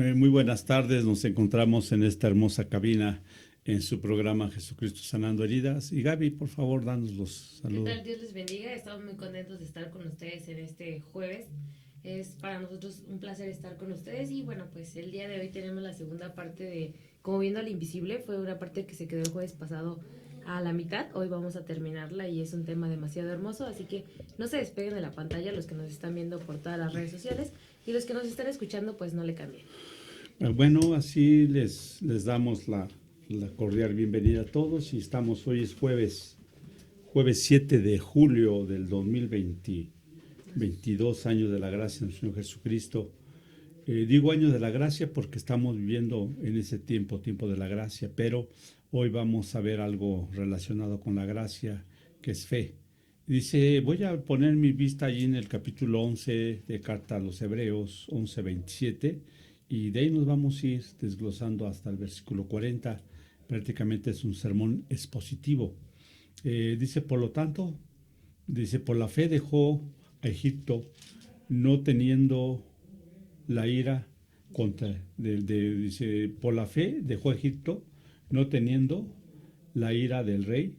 Muy buenas tardes, nos encontramos en esta hermosa cabina en su programa Jesucristo Sanando Heridas. Y Gaby, por favor, danos los ¿Qué saludos. tal? Dios les bendiga. Estamos muy contentos de estar con ustedes en este jueves. Es para nosotros un placer estar con ustedes y bueno, pues el día de hoy tenemos la segunda parte de Como viendo al invisible. Fue una parte que se quedó el jueves pasado a la mitad. Hoy vamos a terminarla y es un tema demasiado hermoso, así que no se despeguen de la pantalla los que nos están viendo por todas las redes sociales y los que nos están escuchando pues no le cambien. Bueno, así les damos la cordial bienvenida a todos y estamos, hoy es jueves 7 de julio del 2020, 22 años de la gracia del Señor Jesucristo. Digo años de la gracia porque estamos viviendo en ese tiempo de la gracia, pero hoy vamos a ver algo relacionado con la gracia, que es fe. Dice, voy a poner mi vista allí en el capítulo 11 de Carta a los Hebreos, 11:27, y de ahí nos vamos a ir desglosando hasta el versículo 40. Prácticamente es un sermón expositivo. Dice, por lo tanto, dice, por la fe dejó a Egipto, no teniendo la ira dice, por la fe dejó Egipto, no teniendo la ira del rey,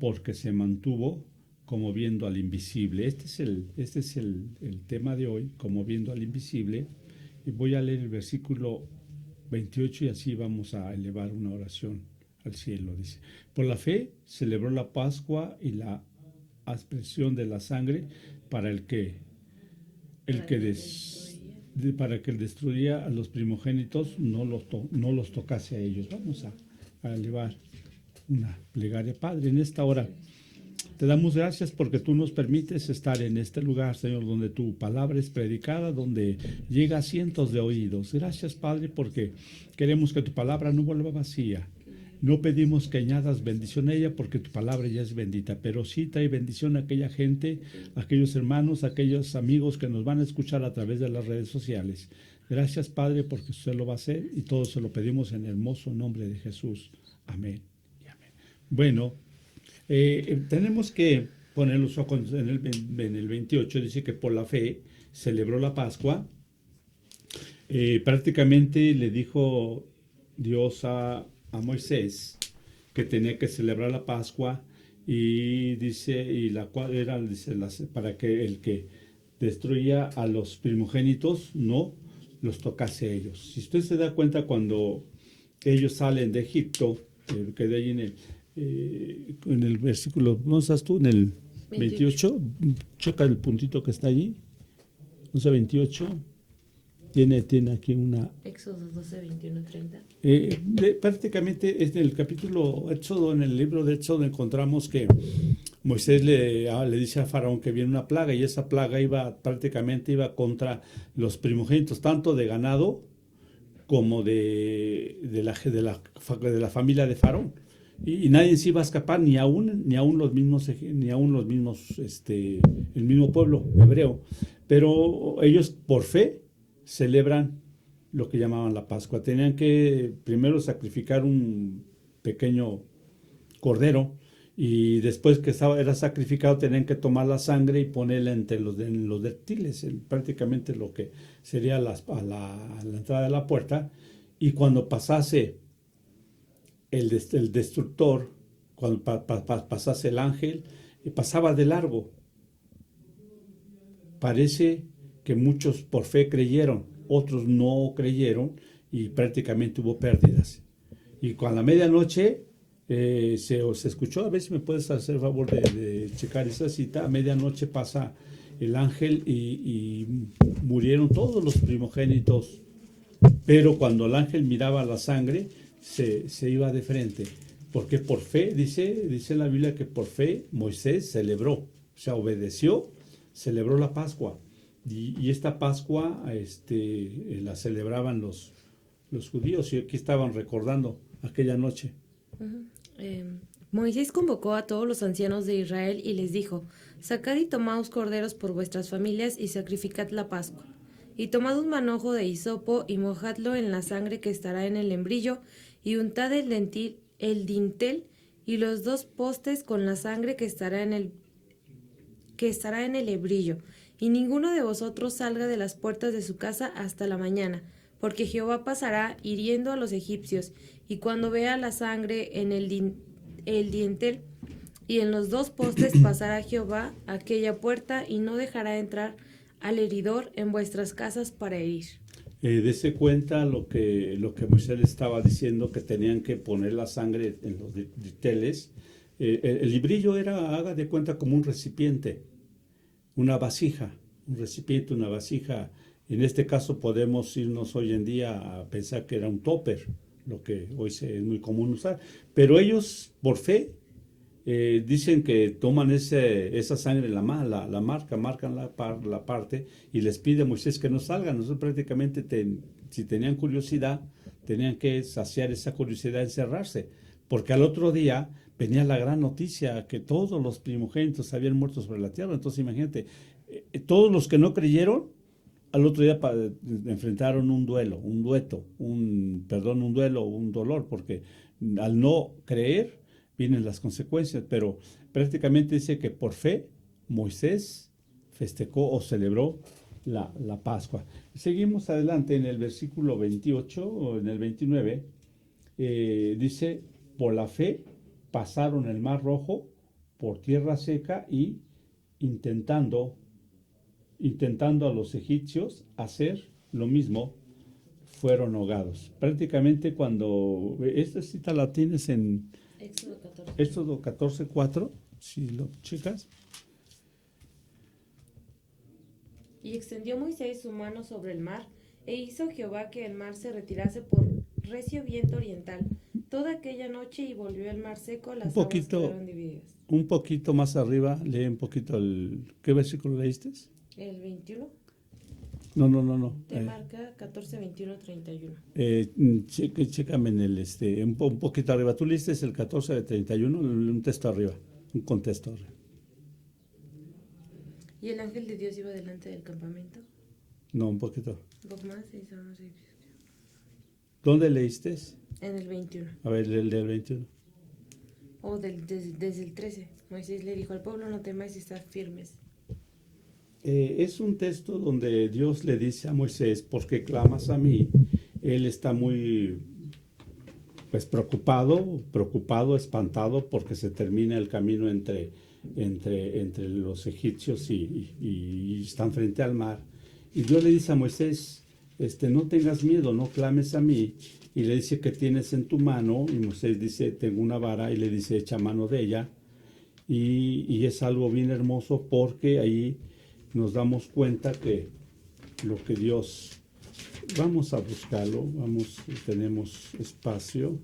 porque se mantuvo como viendo al invisible. Este es el tema de hoy, como viendo al invisible. Y voy a leer el versículo 28 y así vamos a elevar una oración al cielo. Dice, por la fe celebró la Pascua y la aspersión de la sangre para el que para que él destruía a los primogénitos no los tocase a ellos. Vamos a elevar una plegaria. Padre, en esta hora te damos gracias porque tú nos permites estar en este lugar, Señor, donde tu palabra es predicada, donde llega a cientos de oídos. Gracias, Padre, porque queremos que tu palabra no vuelva vacía. No pedimos que añadas bendición a ella porque tu palabra ya es bendita, pero sí trae bendición a aquella gente, a aquellos hermanos, a aquellos amigos que nos van a escuchar a través de las redes sociales. Gracias, Padre, porque usted lo va a hacer y todo se lo pedimos en el hermoso nombre de Jesús. Amén y amén. Bueno, tenemos que poner los ojos en el 28, dice que por la fe celebró la Pascua. Prácticamente le dijo Dios a Moisés que tenía que celebrar la Pascua y dice, y la cual era, dice, para que el que destruía a los primogénitos no los tocase a ellos. Si usted se da cuenta cuando ellos salen de Egipto, que de ahí en el versículo, ¿no estás tú? En el 28, checa el puntito que está allí, 11:28. Tiene aquí una... Éxodo 12, 21, 30. Prácticamente en el capítulo Éxodo, en el libro de Éxodo, encontramos que Moisés le dice a Faraón que viene una plaga y esa plaga prácticamente iba contra los primogénitos, tanto de ganado como de la familia de Faraón. Y nadie se iba a escapar, ni aún los mismos, el mismo pueblo hebreo. Pero ellos, por fe, celebran lo que llamaban la Pascua. Tenían que primero sacrificar un pequeño cordero y después que era sacrificado tenían que tomar la sangre y ponerla en los reptiles, prácticamente lo que sería a la entrada de la puerta. Y cuando pasase el destructor, cuando pasase el ángel, pasaba de largo. Parece que muchos por fe creyeron, otros no creyeron y prácticamente hubo pérdidas. Y con la medianoche se escuchó, a ver si me puedes hacer el favor de checar esa cita, a medianoche pasa el ángel y murieron todos los primogénitos, pero cuando el ángel miraba la sangre se iba de frente, porque por fe, dice la Biblia que por fe Moisés celebró, o sea, obedeció, celebró la Pascua. Y esta Pascua la celebraban los judíos y aquí estaban recordando aquella noche. Uh-huh. Moisés convocó a todos los ancianos de Israel y les dijo, sacad y tomaos corderos por vuestras familias y sacrificad la Pascua. Y tomad un manojo de hisopo y mojadlo en la sangre que estará en el membrillo y untad el dintel y los dos postes con la sangre que estará en el hebrillo. Y ninguno de vosotros salga de las puertas de su casa hasta la mañana, porque Jehová pasará hiriendo a los egipcios, y cuando vea la sangre en el dintel y en los dos postes, pasará Jehová aquella puerta, y no dejará entrar al heridor en vuestras casas para herir. Dese cuenta lo que Moisés le estaba diciendo, que tenían que poner la sangre en los dinteles. El librillo era, haga de cuenta, como un recipiente, una vasija, un recipiente, una vasija. En este caso podemos irnos hoy en día a pensar que era un topper, lo que hoy es muy común usar. Pero ellos, por fe, dicen que toman esa sangre, marcan la parte y les pide a Moisés que no salgan. Nosotros prácticamente, si tenían curiosidad, tenían que saciar esa curiosidad, encerrarse, porque al otro día venía la gran noticia que todos los primogénitos habían muerto sobre la tierra. Entonces imagínate, todos los que no creyeron, al otro día enfrentaron un duelo, un dolor, porque al no creer vienen las consecuencias. Pero prácticamente dice que por fe Moisés festejó o celebró la Pascua. Seguimos adelante en el versículo 28 o en el 29. Dice, por la fe pasaron el mar rojo por tierra seca, y intentando a los egipcios hacer lo mismo, fueron ahogados. Prácticamente, cuando esta cita la tienes en Éxodo 14:4, si lo checas. Y extendió Moisés su mano sobre el mar, e hizo Jehová que el mar se retirase por recio viento oriental toda aquella noche, y volvió el mar seco, las aguas quedaron divididas. Un poquito más arriba, lee un poquito ¿qué versículo leíste? El 21. No. Te marca 14, 21, 31. Chécame en el un poquito arriba. Tú leíste el 14 de 31, un texto arriba, un contexto arriba. ¿Y el ángel de Dios iba delante del campamento? No, un poquito. Un poco más, ¿Dónde leíste? En el 21. A ver, el del 21. O desde el 13. Moisés le dijo al pueblo, no temáis y estad firmes. Es un texto donde Dios le dice a Moisés, ¿por qué clamas a mí? Él está muy preocupado, espantado, porque se termina el camino entre los egipcios y están frente al mar. Y Dios le dice a Moisés, no tengas miedo, no clames a mí. Y le dice, ¿qué tienes en tu mano? Y Moisés dice, tengo una vara, y le dice, echa mano de ella. Y es algo bien hermoso, porque ahí nos damos cuenta que lo que Dios... Vamos a buscarlo, tenemos espacio.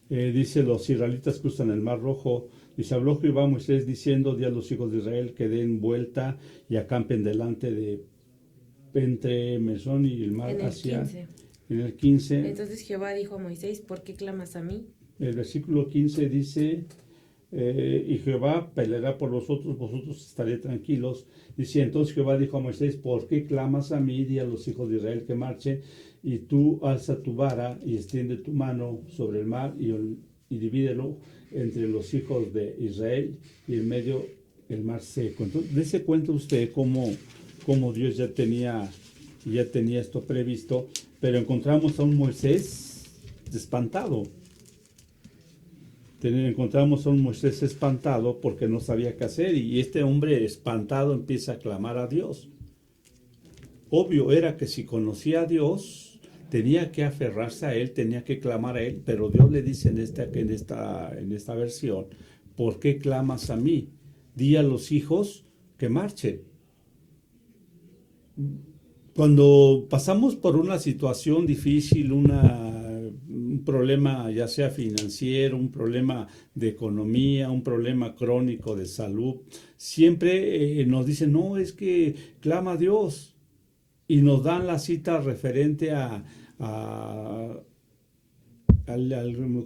Dice, los israelitas cruzan el mar rojo. Dice, habló Jehová a Moisés diciendo, di a los hijos de Israel que den vuelta y acampen delante entre Mesón y el mar hacia... En el 15. Entonces Jehová dijo a Moisés, ¿por qué clamas a mí? El versículo 15 dice, y Jehová peleará por vosotros estaré tranquilos. Dice, entonces Jehová dijo a Moisés, ¿por qué clamas a mí? Di a los hijos de Israel que marchen, y tú alza tu vara y extiende tu mano sobre el mar y divídelo entre los hijos de Israel, y en medio el mar seco. Entonces, dése cuenta usted cómo Dios ya tenía esto previsto, pero encontramos a un Moisés espantado. Encontramos a un Moisés espantado porque no sabía qué hacer, y este hombre espantado empieza a clamar a Dios. Obvio era que si conocía a Dios, tenía que aferrarse a Él, tenía que clamar a Él, pero Dios le dice en esta versión, ¿por qué clamas a mí? Di a los hijos que marchen. Cuando pasamos por una situación difícil, un problema ya sea financiero, un problema de economía, un problema crónico de salud, siempre nos dicen, no, es que clama a Dios, y nos dan la cita referente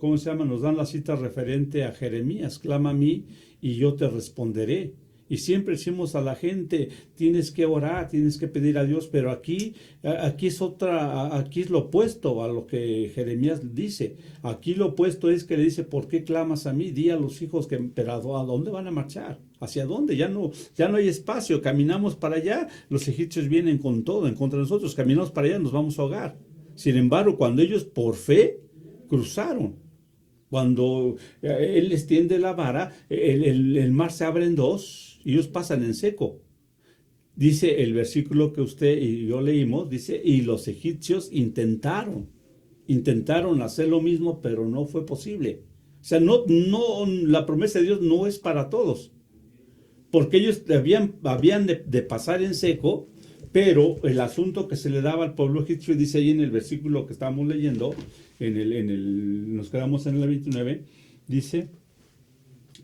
¿cómo se llama? Nos dan la cita referente a Jeremías, clama a mí y yo te responderé. Y siempre decimos a la gente, tienes que orar, tienes que pedir a Dios, pero aquí es lo opuesto a lo que Jeremías dice. Aquí lo opuesto es que le dice, ¿por qué clamas a mí? Di a los hijos que, pero ¿a dónde van a marchar? ¿Hacia dónde? Ya no hay espacio, caminamos para allá, los egipcios vienen con todo en contra de nosotros, caminamos para allá, nos vamos a ahogar. Sin embargo, cuando ellos por fe cruzaron, cuando él les tiende la vara, el mar se abre en dos y ellos pasan en seco. Dice el versículo que usted y yo leímos, dice, y los egipcios intentaron hacer lo mismo, pero no fue posible. O sea, la promesa de Dios no es para todos, porque ellos habían de pasar en seco, pero el asunto que se le daba al pueblo egipcio, dice ahí en el versículo que estamos leyendo, nos quedamos en el 29, dice,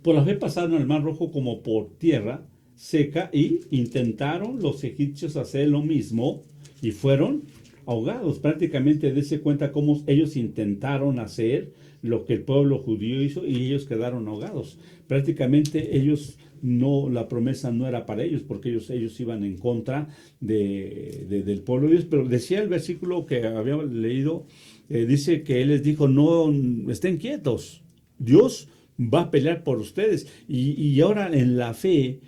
por la fe pasaron el mar rojo como por tierra seca y intentaron los egipcios hacer lo mismo y fueron ahogados. Prácticamente dése cuenta cómo ellos intentaron hacer lo que el pueblo judío hizo y ellos quedaron ahogados. Prácticamente la promesa no era para ellos, porque ellos iban en contra del pueblo de Dios. Pero decía el versículo que habíamos leído, dice que él les dijo, no estén quietos, Dios va a pelear por ustedes. Y ahora en la fe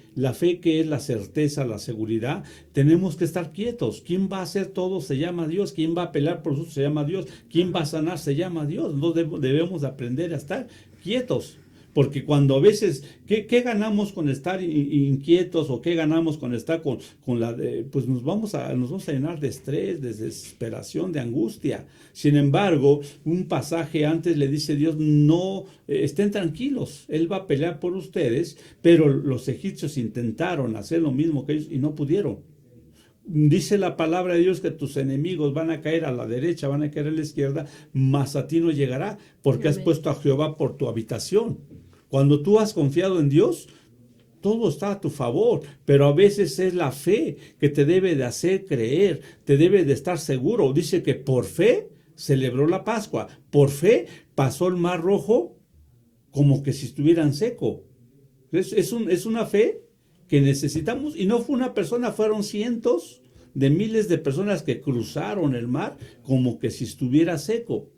que es la certeza, la seguridad, tenemos que estar quietos. ¿Quién va a hacer todo? Se llama Dios. ¿Quién va a pelear por nosotros? Se llama Dios. ¿Quién va a sanar? Se llama Dios. No debemos aprender a estar quietos. Porque cuando a veces, ¿qué ganamos con estar inquietos o qué ganamos con estar pues nos vamos a llenar de estrés, de desesperación, de angustia? Sin embargo, un pasaje antes le dice Dios, no, estén tranquilos, Él va a pelear por ustedes, pero los egipcios intentaron hacer lo mismo que ellos y no pudieron. Dice la palabra de Dios que tus enemigos van a caer a la derecha, van a caer a la izquierda, mas a ti no llegará, porque has puesto a Jehová por tu habitación. Cuando tú has confiado en Dios, todo está a tu favor, pero a veces es la fe que te debe de hacer creer, te debe de estar seguro. Dice que por fe celebró la Pascua, por fe pasó el mar rojo como que si estuviera en seco. Es una fe que necesitamos, y no fue una persona, fueron cientos de miles de personas que cruzaron el mar como que si estuviera seco.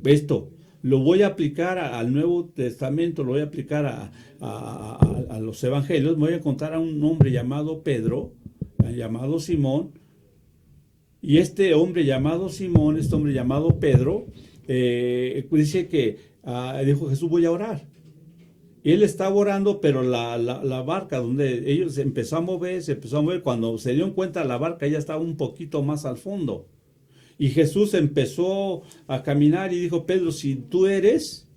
Esto lo voy a aplicar al Nuevo Testamento, lo voy a aplicar a los Evangelios. Me voy a contar a un hombre llamado Pedro, llamado Simón, y este hombre llamado Simón, este hombre llamado Pedro, dice que dijo Jesús, voy a orar. Y él estaba orando, pero la barca donde ellos se empezó a mover, cuando se dieron cuenta la barca ya estaba un poquito más al fondo. Y Jesús empezó a caminar y dijo, Pedro, si tú eres...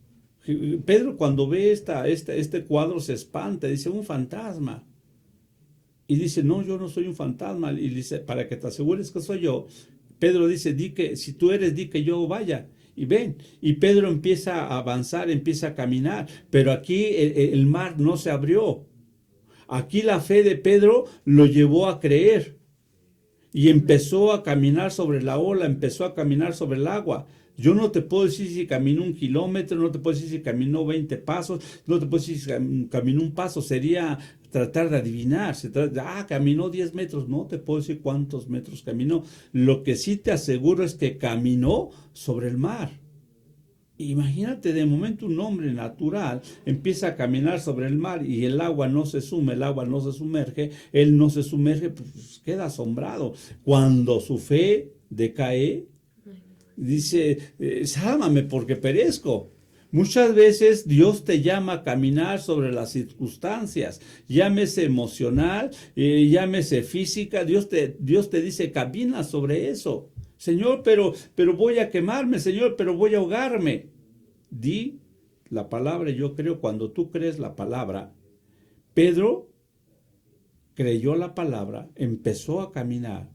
Pedro cuando ve este cuadro se espanta, dice, un fantasma. Y dice, no, yo no soy un fantasma. Y dice, para que te asegures que soy yo, Pedro dice, si tú eres, di que yo vaya. Y ven, y Pedro empieza a avanzar, empieza a caminar, pero aquí el mar no se abrió. Aquí la fe de Pedro lo llevó a creer. Y empezó a caminar sobre la ola, empezó a caminar sobre el agua. Yo no te puedo decir si caminó 1 kilómetro, no te puedo decir si caminó 20 pasos, no te puedo decir si caminó un paso, sería tratar de adivinar. Caminó 10 metros, no te puedo decir cuántos metros caminó. Lo que sí te aseguro es que caminó sobre el mar. Imagínate, de momento un hombre natural empieza a caminar sobre el mar y el agua no se sume, el agua no se sumerge, él no se sumerge, pues queda asombrado. Cuando su fe decae, dice, sálvame porque perezco. Muchas veces Dios te llama a caminar sobre las circunstancias, llámese emocional, llámese física, Dios te dice, camina sobre eso. Señor, pero voy a quemarme, Señor, pero voy a ahogarme. Di la palabra, yo creo, cuando tú crees la palabra, Pedro creyó la palabra, empezó a caminar.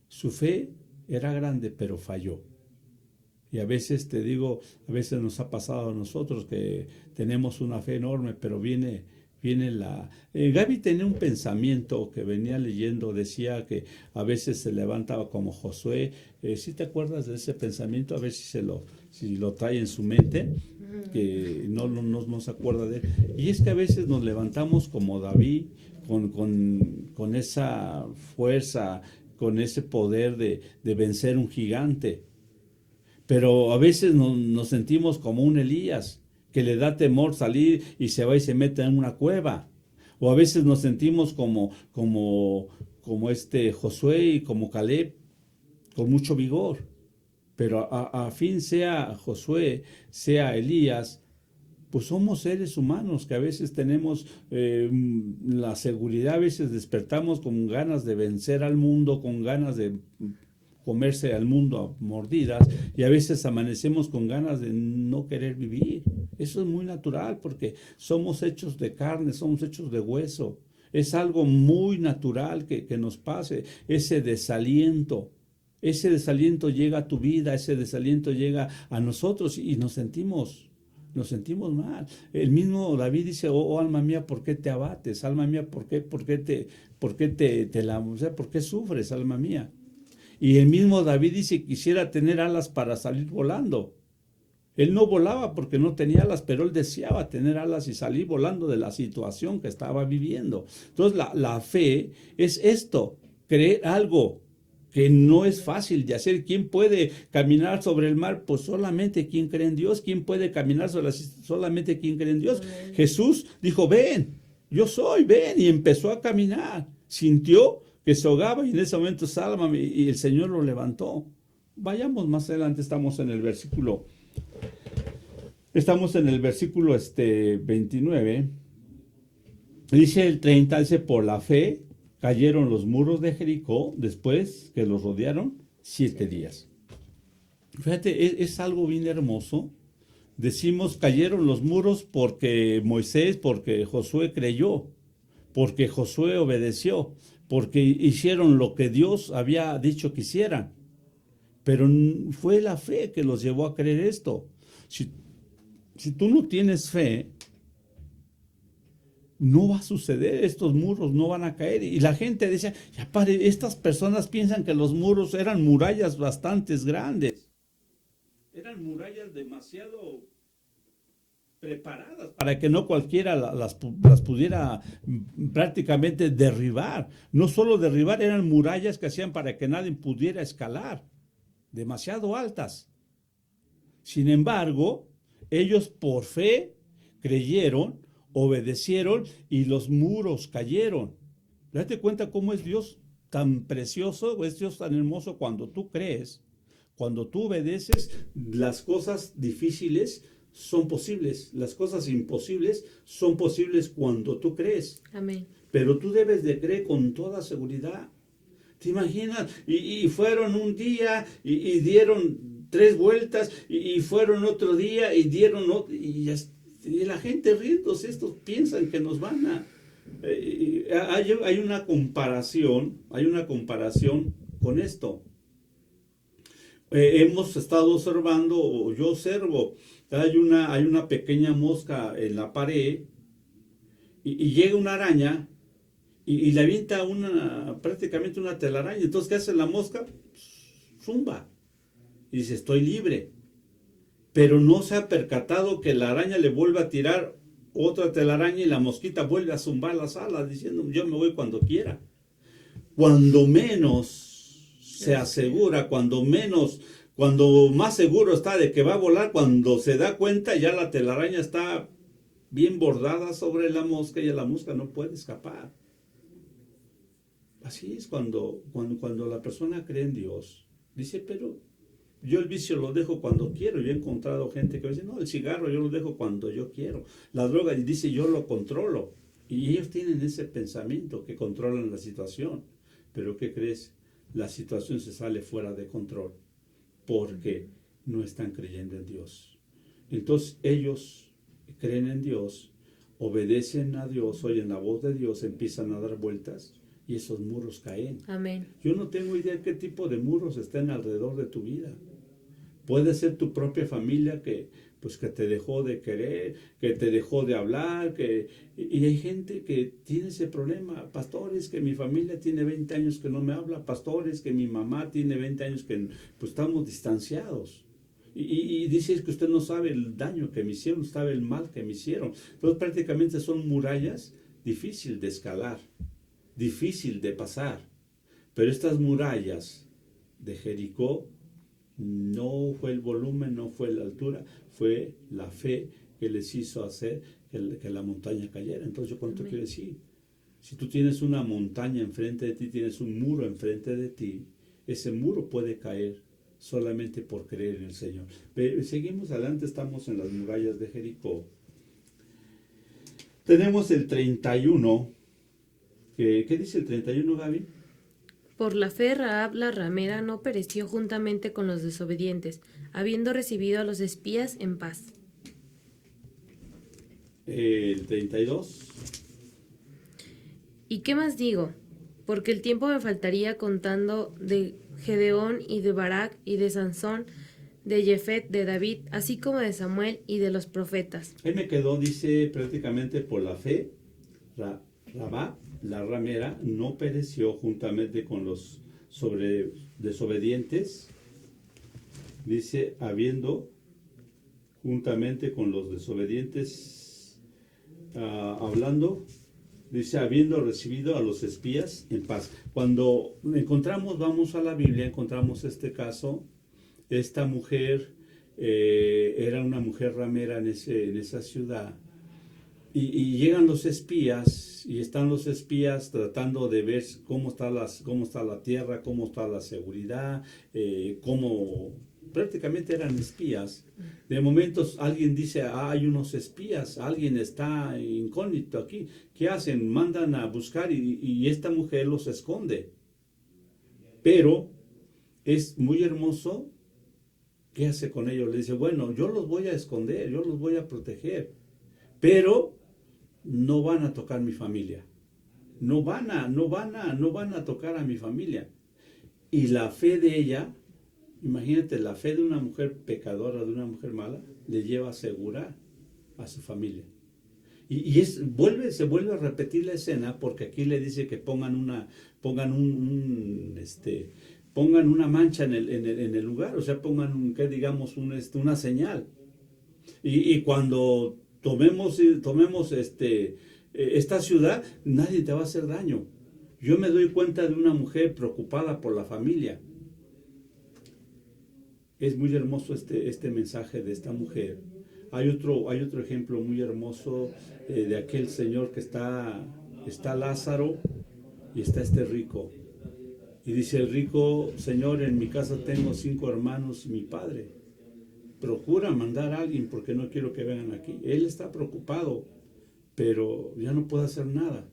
Su fe era grande, pero falló. Y a veces a veces nos ha pasado a nosotros que tenemos una fe enorme, pero viene viene Gaby tenía un pensamiento que venía leyendo, decía que a veces se levantaba como Josué. ¿Sí te acuerdas de ese pensamiento? A ver si lo trae en su mente, que no se acuerda de él. Y es que a veces nos levantamos como David, con esa fuerza, con ese poder de vencer un gigante. Pero a veces nos sentimos como un Elías, que le da temor salir y se va y se mete en una cueva. O a veces nos sentimos como este Josué y como Caleb, con mucho vigor. Pero a fin sea Josué, sea Elías, pues somos seres humanos que a veces tenemos la seguridad, a veces despertamos con ganas de vencer al mundo, con ganas de comerse al mundo a mordidas, y a veces amanecemos con ganas de no querer vivir. Eso es muy natural porque somos hechos de carne, somos hechos de hueso. Es algo muy natural que nos pase ese desaliento. Ese desaliento llega a tu vida, ese desaliento llega a nosotros y nos sentimos mal. El mismo David dice, oh alma mía, ¿por qué te abates? Alma mía, ¿por qué por qué sufres, alma mía? Y el mismo David dice, quisiera tener alas para salir volando. Él no volaba porque no tenía alas, pero él deseaba tener alas y salir volando de la situación que estaba viviendo. Entonces la fe es esto, creer algo que no es fácil de hacer. ¿Quién puede caminar sobre el mar? Pues solamente quien cree en Dios. ¿Quién puede caminar solamente quien cree en Dios? Amén. Jesús dijo, ven, yo soy, ven, y empezó a caminar. Sintió que se ahogaba y en ese momento sálvame, y el Señor lo levantó. Vayamos más adelante, estamos en el versículo 29. Dice el 30, dice, por la fe cayeron los muros de Jericó después que los rodearon 7 días. Fíjate, es algo bien hermoso. Decimos cayeron los muros porque Josué creyó, porque Josué obedeció, porque hicieron lo que Dios había dicho que hicieran. Pero fue la fe que los llevó a creer esto. Si tú no tienes fe, no va a suceder, estos muros no van a caer. Y la gente decía, ya pare, estas personas piensan que los muros eran murallas bastante grandes. Eran murallas demasiado preparadas para que no cualquiera las pudiera prácticamente derribar. No solo derribar, eran murallas que hacían para que nadie pudiera escalar, demasiado altas. Sin embargo, ellos por fe creyeron, obedecieron y los muros cayeron. Date cuenta cómo es Dios tan precioso, es Dios tan hermoso cuando tú crees, cuando tú obedeces, las cosas difíciles son posibles, las cosas imposibles son posibles cuando tú crees. Amén. Pero tú debes de creer con toda seguridad. ¿Te imaginas? Y fueron un día y dieron 3 vueltas y fueron otro día y dieron otro, y la gente riéndose, estos piensan que nos van a... hay una comparación con esto. Hemos estado observando, o yo observo, hay una pequeña mosca en la pared y llega una araña y le avienta prácticamente una telaraña. Entonces, ¿qué hace la mosca? Zumba. Y dice, estoy libre. Pero no se ha percatado que la araña le vuelve a tirar otra telaraña y la mosquita vuelve a zumbar las alas diciendo, yo me voy cuando quiera. Cuando menos se asegura, cuando más seguro está de que va a volar, cuando se da cuenta ya la telaraña está bien bordada sobre la mosca y la mosca no puede escapar. Así es cuando la persona cree en Dios. Dice, pero yo el vicio lo dejo cuando quiero. Yo he encontrado gente que dice, no, el cigarro yo lo dejo cuando yo quiero. La droga, dice, yo lo controlo. Y ellos tienen ese pensamiento que controlan la situación. Pero ¿qué crees? La situación se sale fuera de control porque no están creyendo en Dios. Entonces ellos creen en Dios, obedecen a Dios, oyen la voz de Dios, empiezan a dar vueltas y esos muros caen. Amén. Yo no tengo idea qué tipo de muros estén alrededor de tu vida. Puede ser tu propia familia que pues que te dejó de querer, que te dejó de hablar, y hay gente que tiene ese problema. Pastores, que mi familia tiene 20 años que no me habla, pastores, que mi mamá tiene 20 años que pues estamos distanciados. Y dice que usted no sabe el daño que me hicieron, no sabe el mal que me hicieron. Entonces prácticamente son murallas difícil de escalar, difícil de pasar. Pero estas murallas de Jericó no fue el volumen, no fue la altura, fue la fe que les hizo hacer que la montaña cayera. Entonces, ¿cuánto quiere decir? Si tú tienes una montaña enfrente de ti, tienes un muro enfrente de ti, ese muro puede caer solamente por creer en el Señor. Pero seguimos adelante, estamos en las murallas de Jericó. Tenemos el 31. ¿Qué dice el 31, Gaby? Por la fe Rahab la ramera no pereció juntamente con los desobedientes, habiendo recibido a los espías en paz. El 32. ¿Y qué más digo? Porque el tiempo me faltaría contando de Gedeón y de Barak y de Sansón, de Jefet, de David, así como de Samuel y de los profetas. Él me quedó, dice, prácticamente por la fe, Rahab, la ramera, no pereció juntamente con los desobedientes, dice, habiendo juntamente con los desobedientes, hablando, dice, habiendo recibido a los espías en paz. Cuando vamos a la Biblia, encontramos este caso. Esta mujer era una mujer ramera en esa ciudad. Y llegan los espías, y están los espías tratando de ver cómo está la tierra, cómo está la seguridad, prácticamente eran espías. De momentos alguien dice, hay unos espías, alguien está incógnito aquí. ¿Qué hacen? Mandan a buscar y esta mujer los esconde. Pero es muy hermoso. ¿Qué hace con ellos? Le dice, bueno, yo los voy a esconder, yo los voy a proteger, pero no van a tocar mi familia. No van a tocar a mi familia. Y la fe de ella, imagínate, la fe de una mujer pecadora, de una mujer mala, le lleva a asegurar a su familia. Se vuelve a repetir la escena, porque aquí le dice que pongan una mancha en el lugar, o sea, pongan una señal. Y cuando tomemos esta ciudad, nadie te va a hacer daño. Yo me doy cuenta de una mujer preocupada por la familia. Es muy hermoso este mensaje de esta mujer. Hay otro ejemplo muy hermoso de aquel señor que está Lázaro y está este rico. Y dice el rico, Señor, en mi casa tengo 5 hermanos y mi padre. Procura mandar a alguien porque no quiero que vengan aquí. Él está preocupado, pero ya no puede hacer nada.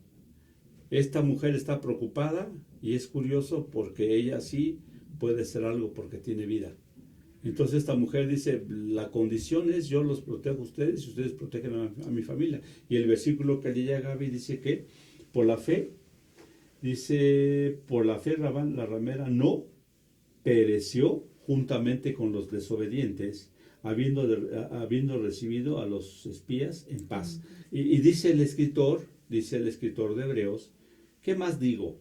Esta mujer está preocupada y es curioso porque ella sí puede hacer algo porque tiene vida. Entonces esta mujer dice, la condición es yo los protejo a ustedes y ustedes protegen a mi familia. Y el versículo que llega a Gaby dice que por la fe, la ramera no pereció juntamente con los desobedientes, habiendo recibido a los espías en paz. Y dice el escritor de Hebreos, ¿qué más digo?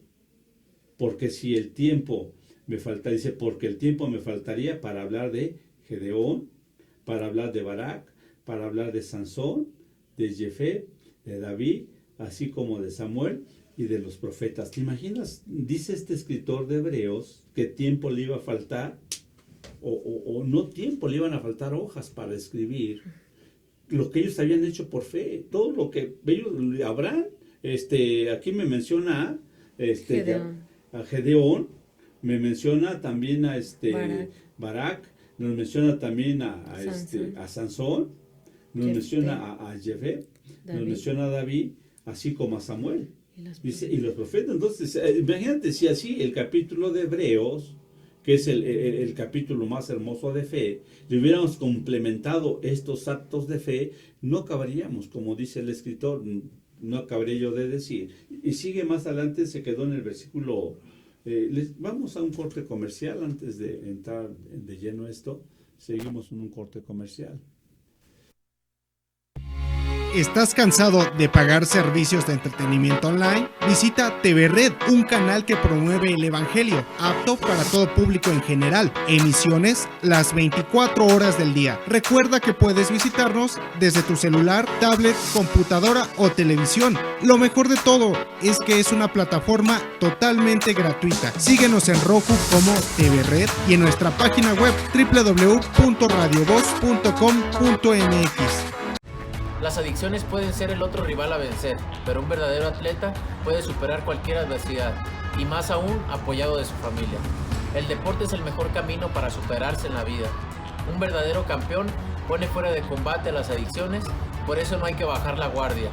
Porque si el tiempo me falta, dice, porque el tiempo me faltaría para hablar de Gedeón, para hablar de Barak, para hablar de Sansón, de Jefet, de David, así como de Samuel y de los profetas. ¿Te imaginas? Dice este escritor de Hebreos que tiempo le iba a faltar, o no tiempo, le iban a faltar hojas para escribir lo que ellos habían hecho por fe, todo lo que ellos, Abraham, aquí me menciona a Gedeón, me menciona también a Barak, nos menciona también a Sansón, nos menciona a Jefet, nos menciona a David, así como a Samuel. Y los profetas. Entonces, imagínate si así el capítulo de Hebreos, que es el capítulo más hermoso de fe, le hubiéramos complementado estos actos de fe, no acabaríamos, como dice el escritor, no acabaré yo de decir. Y sigue más adelante, se quedó en el versículo. Vamos a un corte comercial antes de entrar de lleno a esto. Seguimos en un corte comercial. ¿Estás cansado de pagar servicios de entretenimiento online? Visita TV Red, un canal que promueve el evangelio, apto para todo público en general. Emisiones las 24 horas del día. Recuerda que puedes visitarnos desde tu celular, tablet, computadora o televisión. Lo mejor de todo es que es una plataforma totalmente gratuita. Síguenos en Roku como TV Red y en nuestra página web www.radiovoz.com.mx. Las adicciones pueden ser el otro rival a vencer, pero un verdadero atleta puede superar cualquier adversidad, y más aún apoyado de su familia. El deporte es el mejor camino para superarse en la vida. Un verdadero campeón pone fuera de combate a las adicciones, por eso no hay que bajar la guardia.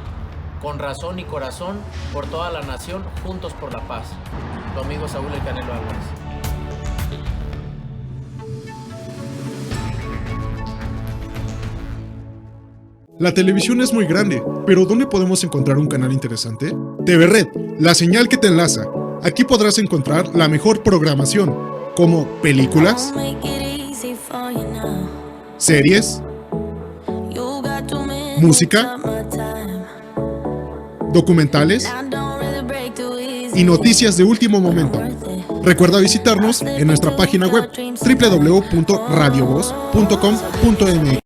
Con razón y corazón, por toda la nación, juntos por la paz. Tu amigo Saúl El Canelo Álvarez. La televisión es muy grande, pero ¿dónde podemos encontrar un canal interesante? TV Red, la señal que te enlaza. Aquí podrás encontrar la mejor programación, como películas, series, música, documentales y noticias de último momento. Recuerda visitarnos en nuestra página web www.radiovoz.com.mx.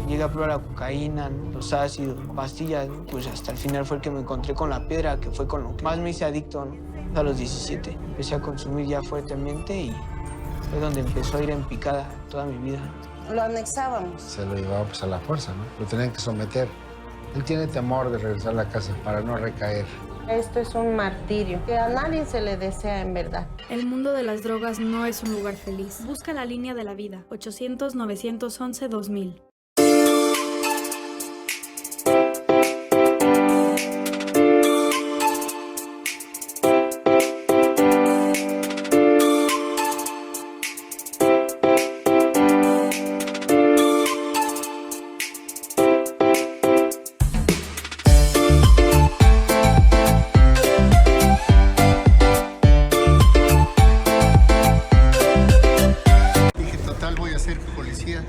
Llegué a probar la cocaína, los ácidos, pastillas, pues hasta el final fue el que me encontré con la piedra, que fue con lo que más me hice adicto, ¿no? A los 17 empecé a consumir ya fuertemente y fue donde empezó a ir en picada toda mi vida. Lo anexábamos. Se lo llevaba pues a la fuerza, ¿no? Lo tenían que someter. Él tiene temor de regresar a la casa para no recaer. Esto es un martirio que a nadie se le desea en verdad. El mundo de las drogas no es un lugar feliz. Busca la línea de la vida. 800-911-2000.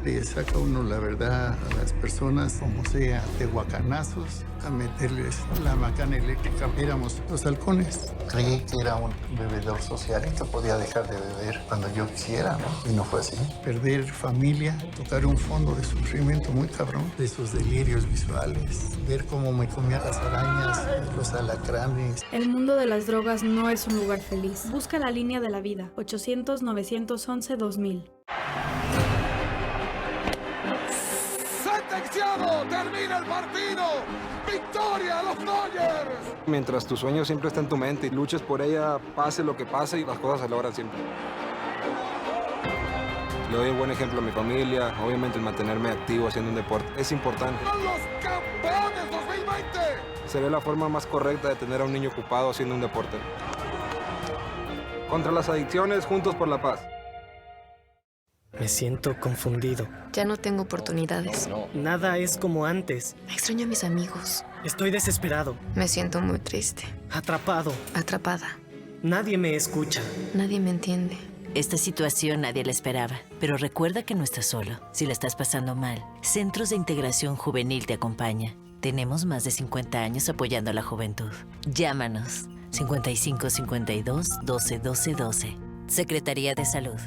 Le saca uno la verdad a las personas, como sea, de guacanazos, a meterles la macana eléctrica. Éramos los halcones. Creí que era un bebedor social y que podía dejar de beber cuando yo quisiera, ¿no? Y no fue así. Perder familia, tocar un fondo de sufrimiento muy cabrón, de esos delirios visuales, ver cómo me comía las arañas, los alacranes. El mundo de las drogas no es un lugar feliz. Busca la línea de la vida. 800-911-2000. ¡Termina el partido! ¡Victoria a los Dodgers! Mientras tu sueño siempre está en tu mente y luches por ella, pase lo que pase y las cosas se logran siempre. Le doy un buen ejemplo a mi familia, obviamente el mantenerme activo haciendo un deporte es importante. ¡Son los campeones 2020! Sería la forma más correcta de tener a un niño ocupado haciendo un deporte. Contra las adicciones, juntos por la paz. Me siento confundido. Ya no tengo oportunidades. Nada es como antes. Extraño a mis amigos. Estoy desesperado. Me siento muy triste. Atrapado. Atrapada. Nadie me escucha. Nadie me entiende. Esta situación nadie la esperaba, pero recuerda que no estás solo. Si la estás pasando mal, Centros de Integración Juvenil te acompaña. Tenemos más de 50 años apoyando a la juventud. Llámanos 55 52 12 12 12. Secretaría de Salud.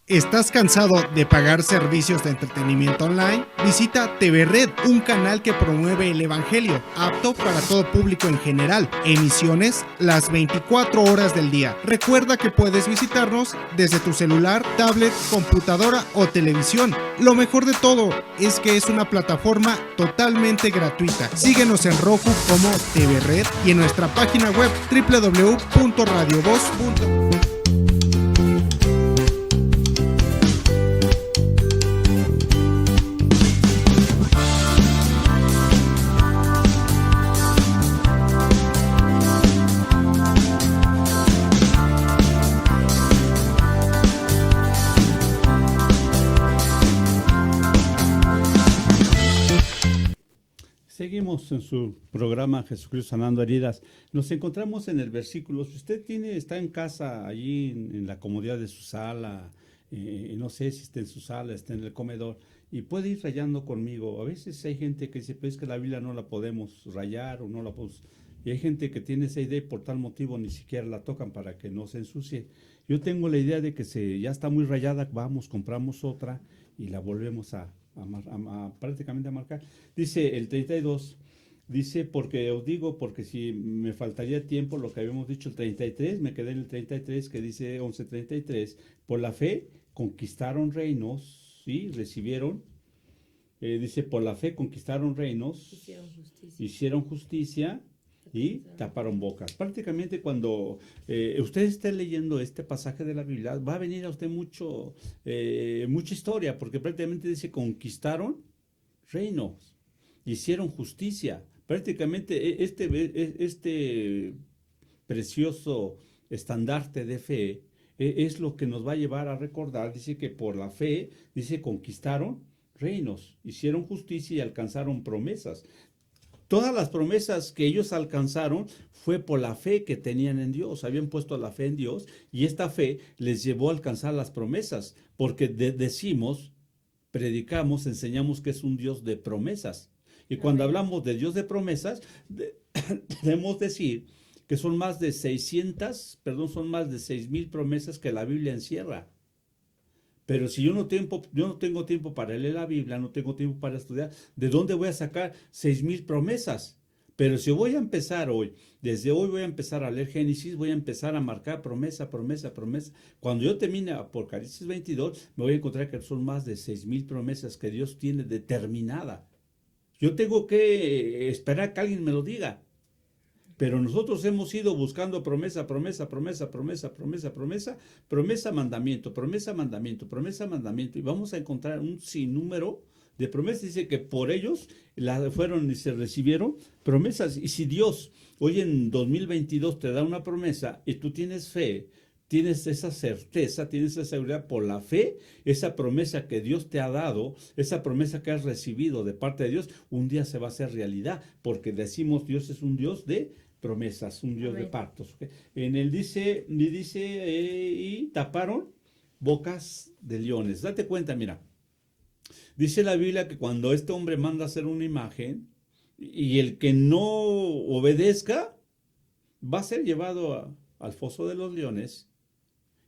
¿Estás cansado de pagar servicios de entretenimiento online? Visita TV Red, un canal que promueve el evangelio, apto para todo público en general. Emisiones las 24 horas del día. Recuerda que puedes visitarnos desde tu celular, tablet, computadora o televisión. Lo mejor de todo es que es una plataforma totalmente gratuita. Síguenos en Roku como TV Red y en nuestra página web www.radiovoz.com. Seguimos en su programa Jesucristo Sanando Heridas. Nos encontramos en el versículo. Si usted está en casa, allí en la comodidad de su sala, no sé si está en su sala, está en el comedor, y puede ir rayando conmigo. A veces hay gente que dice, pues es que la Biblia no la podemos rayar o no la podemos... Y hay gente que tiene esa idea y por tal motivo ni siquiera la tocan para que no se ensucie. Yo tengo la idea de que ya está muy rayada, vamos, compramos otra y la volvemos prácticamente a marcar. Dice el 32, dice, porque os digo, porque si me faltaría tiempo, lo que habíamos dicho el 33, me quedé en el 33, que dice 11:33, por la fe conquistaron reinos, ¿sí? Recibieron, dice, por la fe conquistaron reinos, hicieron justicia y taparon bocas. Prácticamente cuando usted esté leyendo este pasaje de la Biblia, va a venir a usted mucha historia, porque prácticamente dice conquistaron reinos, hicieron justicia. Prácticamente este precioso estandarte de fe es lo que nos va a llevar a recordar. Dice que por la fe, dice, conquistaron reinos, hicieron justicia y alcanzaron promesas. Todas las promesas que ellos alcanzaron fue por la fe que tenían en Dios. Habían puesto la fe en Dios y esta fe les llevó a alcanzar las promesas. Porque decimos, predicamos, enseñamos que es un Dios de promesas. Y cuando hablamos de Dios de promesas, debemos decir que son más de 6,000 promesas que la Biblia encierra. Pero si yo no tengo tiempo para leer la Biblia, no tengo tiempo para estudiar, ¿de dónde voy a sacar 6,000 promesas? Pero si voy a empezar hoy, desde hoy voy a empezar a leer Génesis, voy a empezar a marcar promesa, promesa, promesa. Cuando yo termine Apocalipsis 22, me voy a encontrar que son más de 6,000 promesas que Dios tiene determinada. Yo tengo que esperar que alguien me lo diga. Pero nosotros hemos ido buscando promesa, promesa, promesa, promesa, promesa, promesa, promesa, mandamiento, promesa, mandamiento, promesa, mandamiento. Y vamos a encontrar un sinnúmero de promesas. Dice que por ellos fueron y se recibieron promesas. Y si Dios hoy en 2022 te da una promesa y tú tienes fe, tienes esa certeza, tienes esa seguridad por la fe, esa promesa que Dios te ha dado, esa promesa que has recibido de parte de Dios, un día se va a hacer realidad, porque decimos Dios es un Dios de promesas, un Dios de pactos. ¿Okay? En él dice, y taparon bocas de leones. Date cuenta, mira, dice la Biblia que cuando este hombre manda hacer una imagen, y el que no obedezca, va a ser llevado al foso de los leones.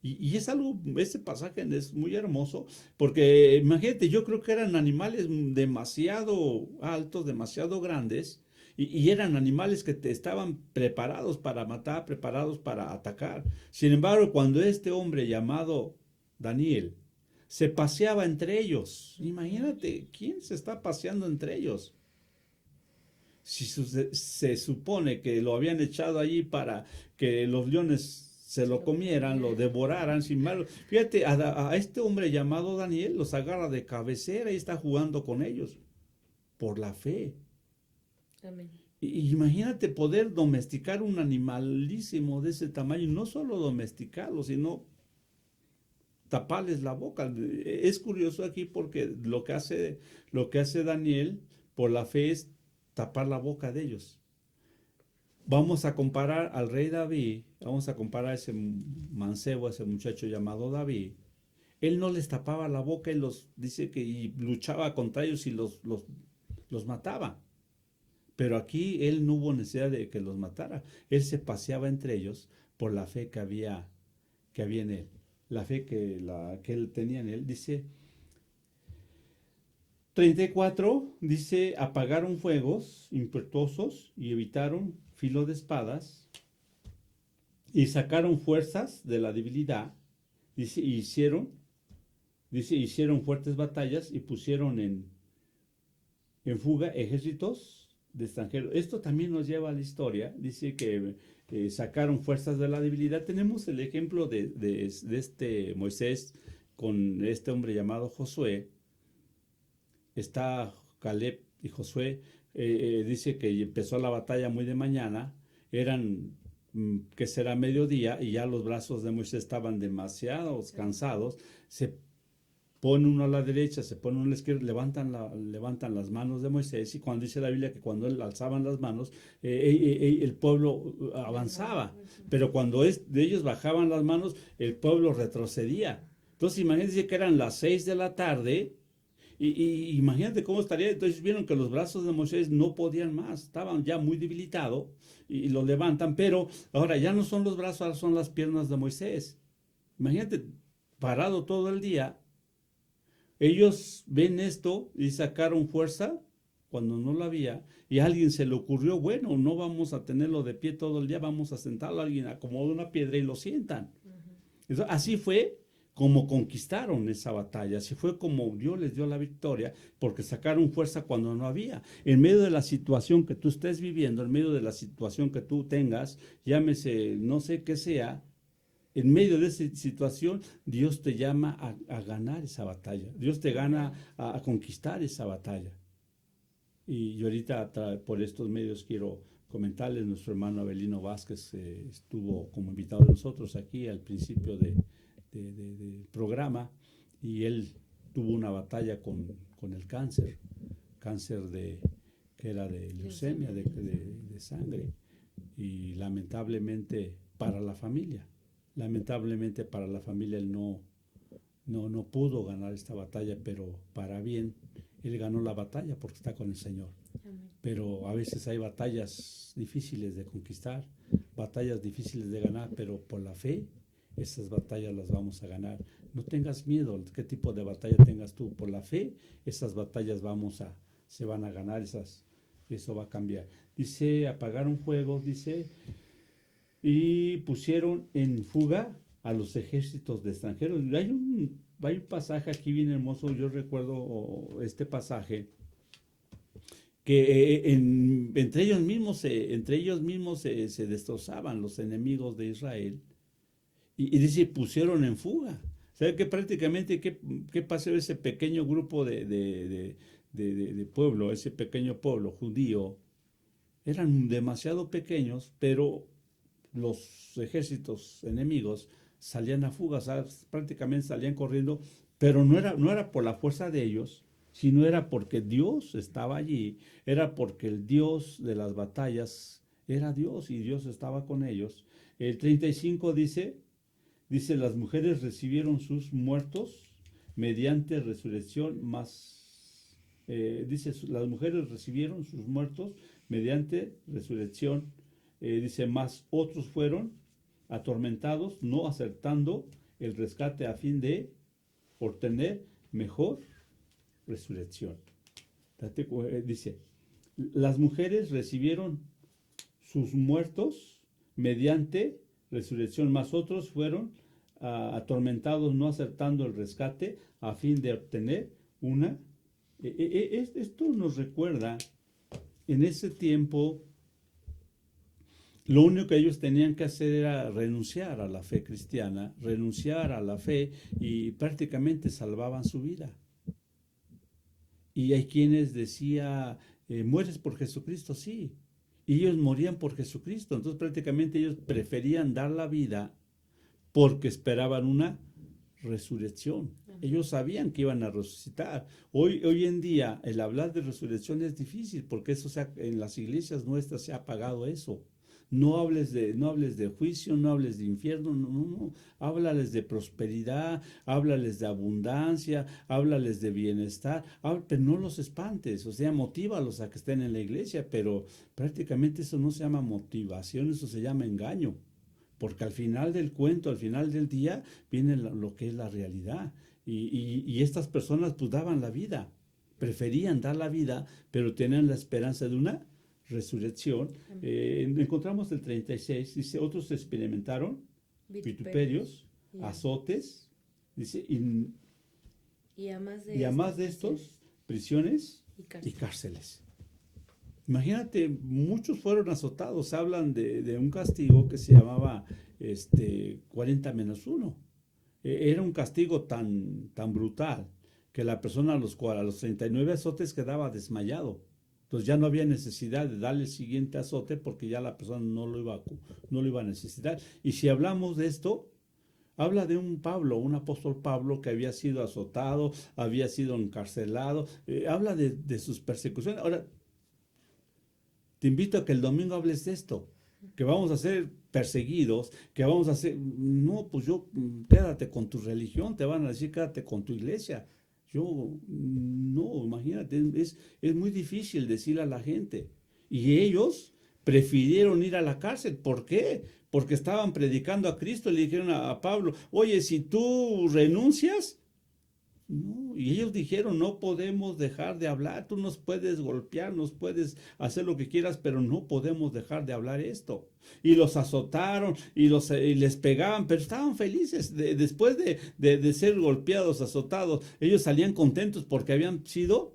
Y es algo, este pasaje es muy hermoso, porque imagínate, yo creo que eran animales demasiado altos, demasiado grandes, y eran animales que estaban preparados para matar, preparados para atacar. Sin embargo, cuando este hombre llamado Daniel se paseaba entre ellos, imagínate, ¿quién se está paseando entre ellos? Si se supone que lo habían echado allí para que los leones se lo comieran, lo devoraran, sin mal. Fíjate, a este hombre llamado Daniel los agarra de cabecera y está jugando con ellos por la fe. Amén. Y imagínate poder domesticar un animalísimo de ese tamaño, y no solo domesticarlo, sino taparles la boca. Es curioso aquí porque lo que hace Daniel por la fe es tapar la boca de ellos. Vamos a comparar al rey David, vamos a comparar a ese mancebo, a ese muchacho llamado David. Él no les tapaba la boca y dice que luchaba contra ellos y los mataba. Pero aquí él no hubo necesidad de que los matara. Él se paseaba entre ellos por la fe que había en él. La fe que él tenía en él. Dice 34, dice, apagaron fuegos impetuosos y evitaron filo de espadas y sacaron fuerzas de la debilidad. Dice, hicieron fuertes batallas y pusieron en fuga ejércitos de extranjeros. Esto también nos lleva a la historia. Dice que sacaron fuerzas de la debilidad. Tenemos el ejemplo de este Moisés con este hombre llamado Josué. Está Caleb y Josué. Dice que empezó la batalla muy de mañana. Eran, que será mediodía, y ya los brazos de Moisés estaban demasiado cansados. Se pone uno a la derecha, se pone uno a la izquierda, levantan las manos de Moisés, y cuando dice la Biblia que cuando él alzaban las manos, el pueblo avanzaba, pero cuando ellos bajaban las manos, el pueblo retrocedía. Entonces imagínense que eran las 6 de la tarde y imagínate cómo estaría. Entonces vieron que los brazos de Moisés no podían más, estaban ya muy debilitados y lo levantan, pero ahora ya no son los brazos, ahora son las piernas de Moisés. Imagínate, parado todo el día. Ellos ven esto y sacaron fuerza cuando no lo había, y a alguien se le ocurrió, bueno, no vamos a tenerlo de pie todo el día, vamos a sentarlo, alguien acomoda una piedra y lo sientan. Entonces, así fue como conquistaron esa batalla, así fue como Dios les dio la victoria, porque sacaron fuerza cuando no había. En medio de la situación que tú estés viviendo, en medio de la situación que tú tengas, llámese, no sé qué sea, en medio de esa situación, Dios te llama a ganar esa batalla. Dios te gana a conquistar esa batalla. Y yo ahorita por estos medios quiero comentarles, nuestro hermano Abelino Vázquez estuvo como invitado de nosotros aquí al principio del programa, y él tuvo una batalla con el cáncer que era de leucemia, de sangre, y lamentablemente para la familia él no pudo ganar esta batalla, pero para bien. Él ganó la batalla porque está con el Señor. Amén. Pero a veces hay batallas difíciles de conquistar, batallas difíciles de ganar, pero por la fe, esas batallas las vamos a ganar. No tengas miedo, qué tipo de batalla tengas tú. Por la fe, esas batallas se van a ganar, eso va a cambiar. Dice, apagaron fuegos, dice, y pusieron en fuga a los ejércitos de extranjeros. Hay un pasaje aquí bien hermoso, yo recuerdo este pasaje, que entre ellos mismos se destrozaban los enemigos de Israel, y dice, pusieron en fuga. O sea, que prácticamente, ¿qué pasó ese pequeño grupo de pueblo, ese pequeño pueblo judío? Eran demasiado pequeños, pero los ejércitos enemigos salían a fuga, o sea, prácticamente salían corriendo, pero no era por la fuerza de ellos, sino era porque Dios estaba allí, era porque el Dios de las batallas era Dios y Dios estaba con ellos. El 35 dice, las mujeres recibieron sus muertos mediante resurrección las mujeres recibieron sus muertos mediante resurrección, dice, más otros fueron atormentados, no aceptando el rescate a fin de obtener mejor resurrección. Dice, las mujeres recibieron sus muertos mediante resurrección, más otros fueron atormentados, no aceptando el rescate a fin de obtener una. Esto nos recuerda, en ese tiempo, lo único que ellos tenían que hacer era renunciar a la fe cristiana, renunciar a la fe, y prácticamente salvaban su vida. Y hay quienes decían, mueres por Jesucristo, sí. Y ellos morían por Jesucristo. Entonces prácticamente ellos preferían dar la vida porque esperaban una resurrección. Ellos sabían que iban a resucitar. Hoy en día el hablar de resurrección es difícil porque eso en las iglesias nuestras se ha apagado eso. No hables de juicio, no hables de infierno, no. Háblales de prosperidad, háblales de abundancia, háblales de bienestar, pero no los espantes, o sea, motívalos a que estén en la iglesia, pero prácticamente eso no se llama motivación, eso se llama engaño, porque al final del cuento, al final del día, viene lo que es la realidad, y estas personas pues daban la vida, preferían dar la vida, pero tenían la esperanza de una resurrección. Encontramos el 36, dice, otros experimentaron vituperios, azotes, dice, y a más de estos, prisiones y cárceles. Imagínate, muchos fueron azotados, hablan de un castigo que se llamaba 40-1. Era un castigo tan brutal que la persona a los 39 azotes quedaba desmayado. Entonces ya no había necesidad de darle el siguiente azote porque ya la persona no lo iba a necesitar. Y si hablamos de esto, habla de un apóstol Pablo que había sido azotado, había sido encarcelado, habla de sus persecuciones. Ahora, te invito a que el domingo hables de esto. que vamos a ser perseguidos, que vamos a ser, no, pues quédate con tu religión, te van a decir quédate con tu iglesia. No, imagínate, es muy difícil decirle a la gente. Y ellos prefirieron ir a la cárcel. ¿Por qué? Porque estaban predicando a Cristo. Le dijeron a Pablo, oye, si tú renuncias, no. Y ellos dijeron, no podemos dejar de hablar. Tú nos puedes golpear, nos puedes hacer lo que quieras, pero no podemos dejar de hablar esto. Y los azotaron y les pegaban, pero estaban felices. Después de ser golpeados, azotados, ellos salían contentos porque habían sido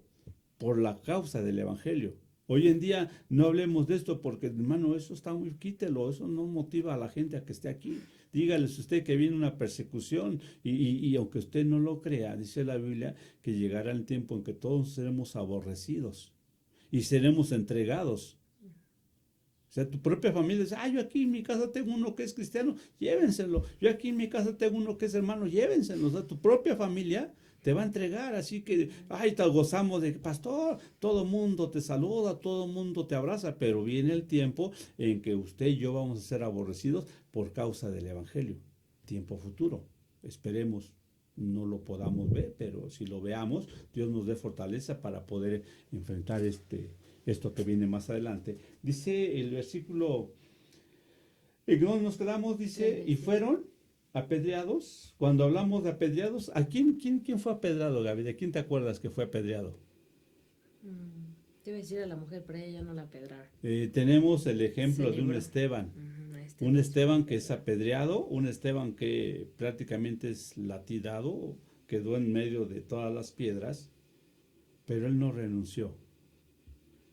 por la causa del evangelio. Hoy en día no hablemos de esto porque, hermano, eso está muy, quítelo, eso no motiva a la gente a que esté aquí. Dígales usted que viene una persecución y aunque usted no lo crea, dice la Biblia que llegará el tiempo en que todos seremos aborrecidos y seremos entregados. O sea, tu propia familia dice, yo aquí en mi casa tengo uno que es cristiano, llévenselo. Yo aquí en mi casa tengo uno que es hermano, llévenselo. O sea, tu propia familia te va a entregar, así que, te gozamos de pastor, todo mundo te saluda, todo mundo te abraza, pero viene el tiempo en que usted y yo vamos a ser aborrecidos por causa del evangelio. Tiempo futuro, esperemos no lo podamos ver, pero si lo veamos, Dios nos dé fortaleza para poder enfrentar esto que viene más adelante. Dice el versículo, ¿en dónde nos quedamos? Dice, y fueron apedreados. Cuando hablamos de apedreados, ¿a quién fue apedreado, Gaby? ¿De quién te acuerdas que fue apedreado? Te iba a decir a la mujer, pero ella ya no la apedraron. Tenemos el ejemplo de un Esteban. Un Esteban que es apedreado, un Esteban que prácticamente es latigado, quedó en medio de todas las piedras, pero él no renunció.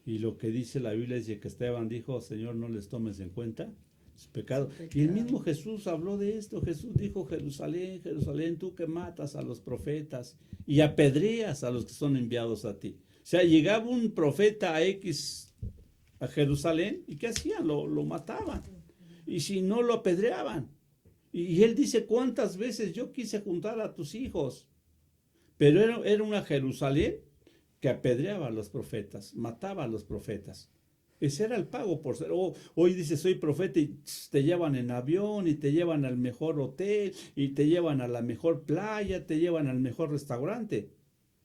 Y lo que dice la Biblia es que Esteban dijo, Señor, no les tomes en cuenta su pecado. Y el mismo Jesús habló de esto. Jesús dijo, Jerusalén, Jerusalén, tú que matas a los profetas y apedreas a los que son enviados a ti. O sea, llegaba un profeta X a Jerusalén y ¿qué hacían? Lo mataban. Y si no, lo apedreaban. Y él dice, ¿cuántas veces yo quise juntar a tus hijos? Pero era una Jerusalén que apedreaba a los profetas, mataba a los profetas. Ese era el pago por ser. Hoy dice, soy profeta y te llevan en avión y te llevan al mejor hotel y te llevan a la mejor playa, te llevan al mejor restaurante.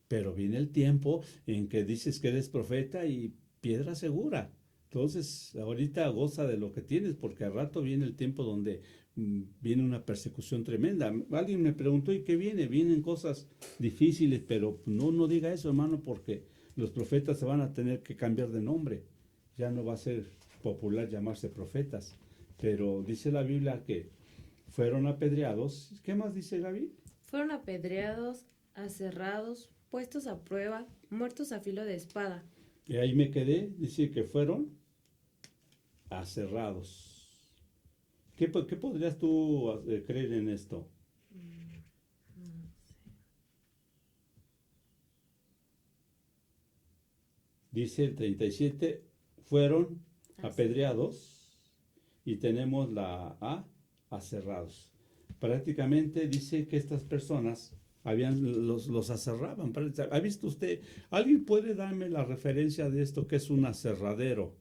Pero viene el tiempo en que dices que eres profeta y piedra segura. Entonces, ahorita goza de lo que tienes, porque al rato viene el tiempo donde viene una persecución tremenda. Alguien me preguntó, ¿y qué viene? Vienen cosas difíciles, pero no diga eso, hermano, porque los profetas se van a tener que cambiar de nombre. Ya no va a ser popular llamarse profetas. Pero dice la Biblia que fueron apedreados. ¿Qué más dice Gaby? Fueron apedreados, aserrados, puestos a prueba, muertos a filo de espada. Y ahí me quedé, dice que fueron aserrados. ¿Qué podrías tú creer en esto? Dice el 37, fueron apedreados y tenemos la A, aserrados. Prácticamente dice que estas personas los aserraban. ¿Ha visto usted? ¿Alguien puede darme la referencia de esto que es un aserradero?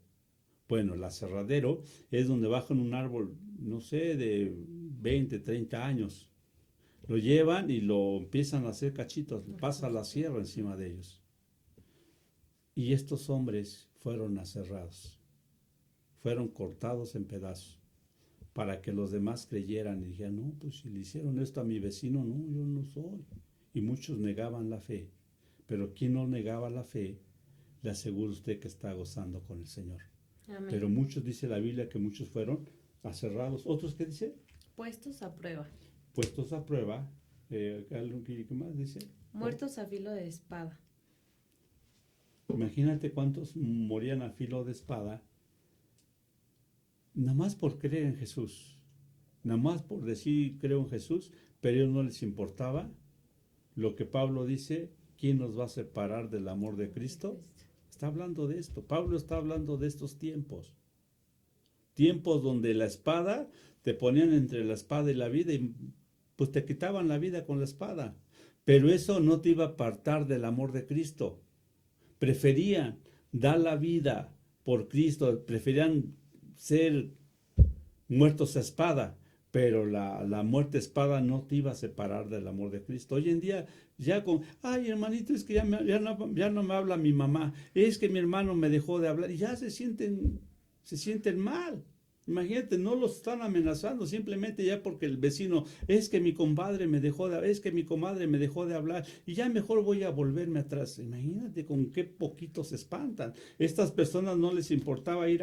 Bueno, el aserradero es donde bajan un árbol, no sé, de 20, 30 años. Lo llevan y lo empiezan a hacer cachitos, pasa la sierra encima de ellos. Y estos hombres fueron aserrados, fueron cortados en pedazos, para que los demás creyeran y dijeran, no, pues si le hicieron esto a mi vecino, no, yo no soy. Y muchos negaban la fe, pero quien no negaba la fe, le aseguro a usted que está gozando con el Señor. Amén. Pero muchos, dice la Biblia, que muchos fueron aserrados. ¿Otros qué dice? Puestos a prueba. Puestos a prueba. ¿Qué más dice? Muertos a filo de espada. Imagínate cuántos morían a filo de espada, nada más por creer en Jesús, nada más por decir creo en Jesús, pero a ellos no les importaba lo que Pablo dice, ¿quién nos va a separar del amor de Cristo? Está hablando de esto, Pablo está hablando de estos tiempos donde la espada, te ponían entre la espada y la vida y pues te quitaban la vida con la espada, pero eso no te iba a apartar del amor de Cristo. Preferían dar la vida por Cristo, preferían ser muertos a espada, pero la muerte a espada no te iba a separar del amor de Cristo. Hoy en día, ya con, ay hermanito, es que ya no me habla mi mamá, es que mi hermano me dejó de hablar, y ya se sienten mal. Imagínate, no los están amenazando simplemente ya porque el vecino, es que mi compadre me dejó de, es que mi comadre me dejó de hablar y ya mejor voy a volverme atrás. Imagínate con qué poquito se espantan. Estas personas no les importaba ir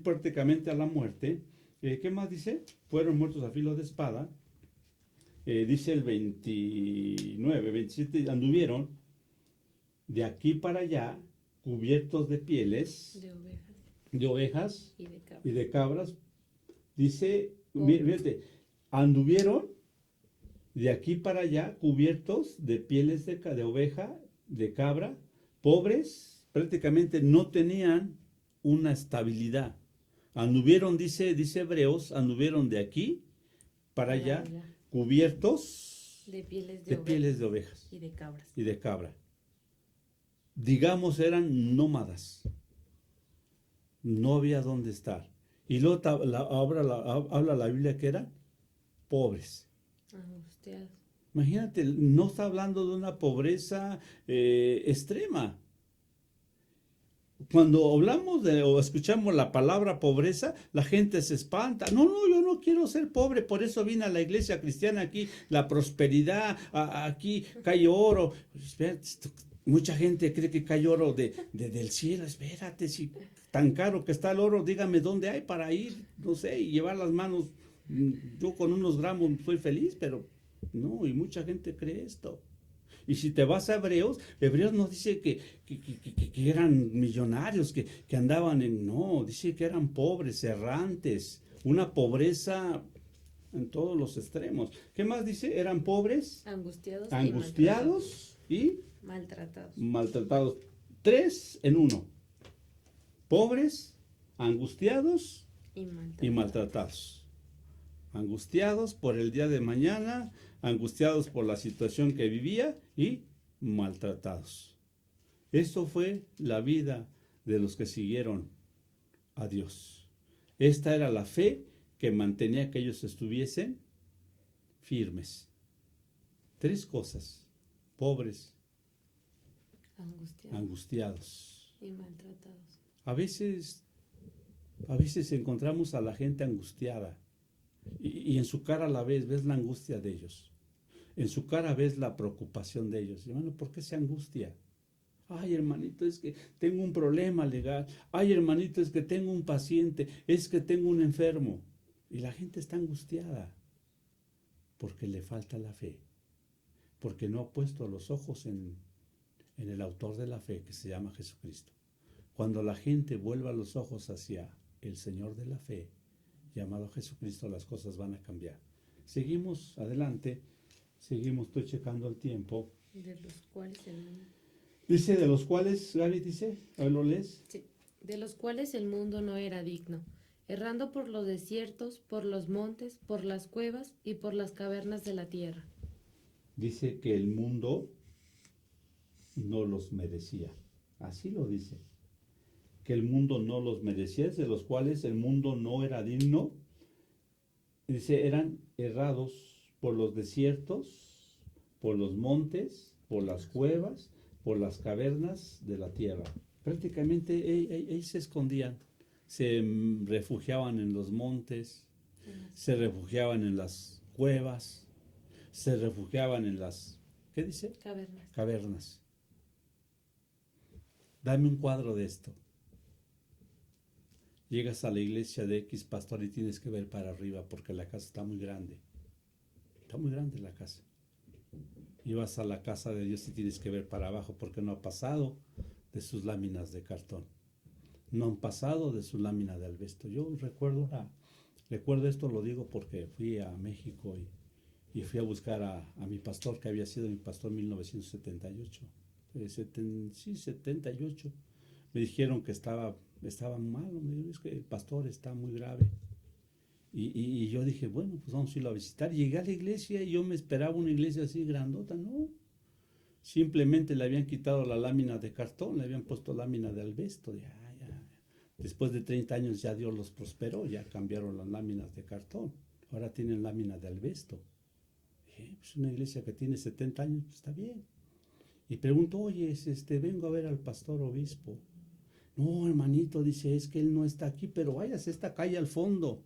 prácticamente a la muerte. ¿Qué más dice? Fueron muertos a filo de espada. Dice el 29, 27, anduvieron de aquí para allá cubiertos de pieles, de ovejas y de cabras. Dice, fíjate, anduvieron de aquí para allá cubiertos de pieles de oveja, de cabra, pobres, prácticamente no tenían una estabilidad. Anduvieron, dice Hebreos, anduvieron de aquí para allá cubiertos de pieles de ovejas y de cabras. Y de cabra. Digamos, eran nómadas. No había dónde estar. Y luego habla la Biblia que eran pobres. Angustiados. Imagínate, no está hablando de una pobreza extrema. Cuando hablamos o escuchamos la palabra pobreza, la gente se espanta. No, yo no quiero ser pobre, por eso vine a la iglesia cristiana aquí, la prosperidad, aquí cae oro. Mucha gente cree que cae oro del cielo. Espérate, si tan caro que está el oro, dígame dónde hay para ir, no sé, y llevar las manos. Yo con unos gramos soy feliz, pero no, y mucha gente cree esto. Y si te vas a Hebreos nos dice que eran millonarios, que andaban no, dice que eran pobres, errantes, una pobreza en todos los extremos. ¿Qué más dice? Eran pobres, angustiados y maltratados. 3 en 1. Pobres, angustiados y maltratados. Angustiados por el día de mañana, angustiados por la situación que vivía y maltratados. Esto fue la vida de los que siguieron a Dios. Esta era la fe que mantenía que ellos estuviesen firmes. 3 cosas: pobres, angustiados y maltratados. A veces encontramos a la gente angustiada y en su cara ves la angustia de ellos. En su cara ves la preocupación de ellos. Hermano, ¿por qué se angustia? Ay, hermanito, es que tengo un problema legal. Ay, hermanito, es que tengo un paciente. Es que tengo un enfermo. Y la gente está angustiada porque le falta la fe. Porque no ha puesto los ojos en el autor de la fe, que se llama Jesucristo. Cuando la gente vuelva los ojos hacia el Señor de la fe, llamado Jesucristo, las cosas van a cambiar. Seguimos adelante, estoy checando el tiempo. De los cuales el mundo... Dice, de los cuales, Gaby dice, a ver, ¿lo lees? Sí, de los cuales el mundo no era digno, errando por los desiertos, por los montes, por las cuevas y por las cavernas de la tierra. Dice que el mundo no los merecía, así lo dice. Que el mundo no los merecía, de los cuales el mundo no era digno. Dice, eran errados por los desiertos, por los montes, por las cuevas, por las cavernas de la tierra. Prácticamente ahí se escondían, se refugiaban en los montes, se refugiaban en las cuevas, se refugiaban en las, ¿qué dice? Cavernas. Dame un cuadro de esto. Llegas a la iglesia de X pastor y tienes que ver para arriba porque la casa está muy grande. Está muy grande la casa. Y vas a la casa de Dios y tienes que ver para abajo porque no ha pasado de sus láminas de cartón. No han pasado de su lámina de albesto. Yo recuerdo esto, lo digo porque fui a México y fui a buscar a mi pastor, que había sido mi pastor en 1978. 78. Me dijeron que estaba malo, me dijeron, es que el pastor está muy grave. Y yo dije, bueno, pues vamos a irlo a visitar. Llegué a la iglesia y yo me esperaba una iglesia así grandota, no. Simplemente le habían quitado la lámina de cartón, le habían puesto lámina de albesto. Después de 30 años ya Dios los prosperó, ya cambiaron las láminas de cartón. Ahora tienen láminas de albesto. Pues una iglesia que tiene 70 años, pues está bien. Y pregunto, oye, vengo a ver al pastor obispo. No, hermanito, dice, es que él no está aquí, pero váyase a esta calle al fondo.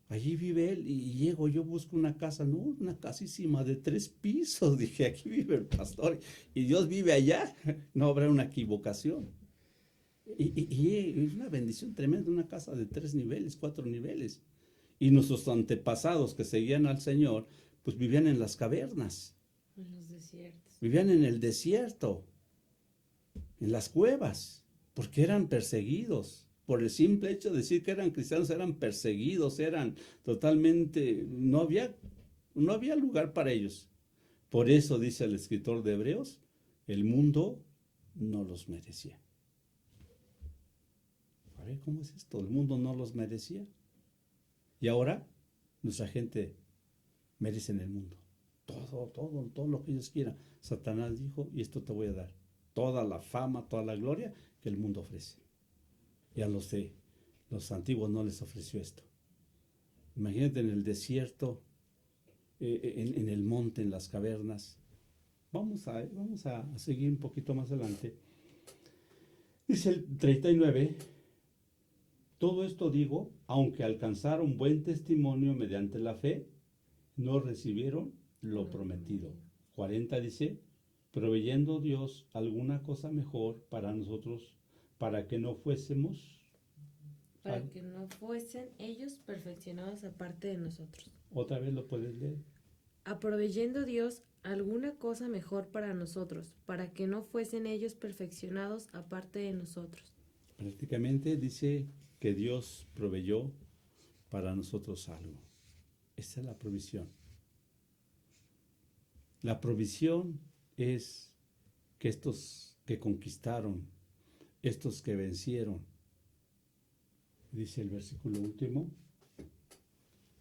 Allí vive él. Y llego, yo busco una casa, no, una casísima de 3 pisos. Dije, aquí vive el pastor y Dios vive allá. No habrá una equivocación. Y es una bendición tremenda, una casa de 3 niveles, 4 niveles. Y nuestros antepasados que seguían al Señor, pues vivían en las cavernas. En los desiertos. Vivían en el desierto, en las cuevas, porque eran perseguidos. Por el simple hecho de decir que eran cristianos, eran perseguidos, eran totalmente, no había lugar para ellos. Por eso dice el escritor de Hebreos, el mundo no los merecía. A ver, ¿cómo es esto? El mundo no los merecía. Y ahora, nuestra gente merece en el mundo. Todo lo que ellos quieran. Satanás dijo, y esto te voy a dar. Toda la fama, toda la gloria que el mundo ofrece. Y a los antiguos no les ofreció esto. Imagínate en el desierto, en el monte, en las cavernas. Vamos a seguir un poquito más adelante. Dice el 39, todo esto digo, aunque alcanzaron buen testimonio mediante la fe, no recibieron lo prometido. 40 dice, proveyendo Dios alguna cosa mejor para nosotros, para que no fuesen ellos perfeccionados aparte de nosotros. Otra vez lo puedes leer. Proveyendo Dios alguna cosa mejor para nosotros, para que no fuesen ellos perfeccionados aparte de nosotros. Prácticamente dice que Dios proveyó para nosotros algo. Esa es la provisión. La provisión es que estos que conquistaron, estos que vencieron, dice el versículo último,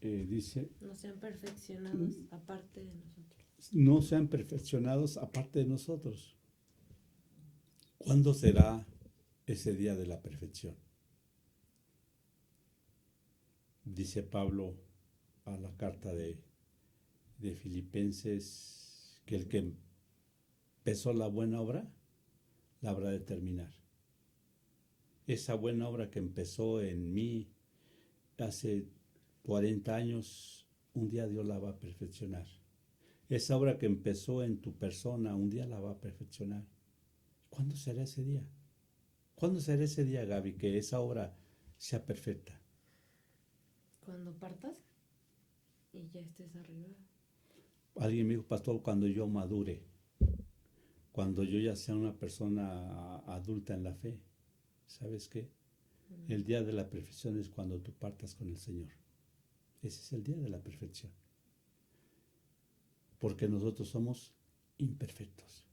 dice, no sean perfeccionados aparte de nosotros. No sean perfeccionados aparte de nosotros. ¿Cuándo será ese día de la perfección? Dice Pablo a la carta de Filipenses que el que empezó la buena obra, la habrá de terminar. Esa buena obra que empezó en mí hace 40 años, un día Dios la va a perfeccionar. Esa obra que empezó en tu persona, un día la va a perfeccionar. ¿Cuándo será ese día? ¿Cuándo será ese día, Gaby, que esa obra sea perfecta? Cuando partas y ya estés arriba. Alguien me dijo, pastor, cuando yo madure, cuando yo ya sea una persona adulta en la fe, ¿sabes qué? El día de la perfección es cuando tú partas con el Señor. Ese es el día de la perfección. Porque nosotros somos imperfectos.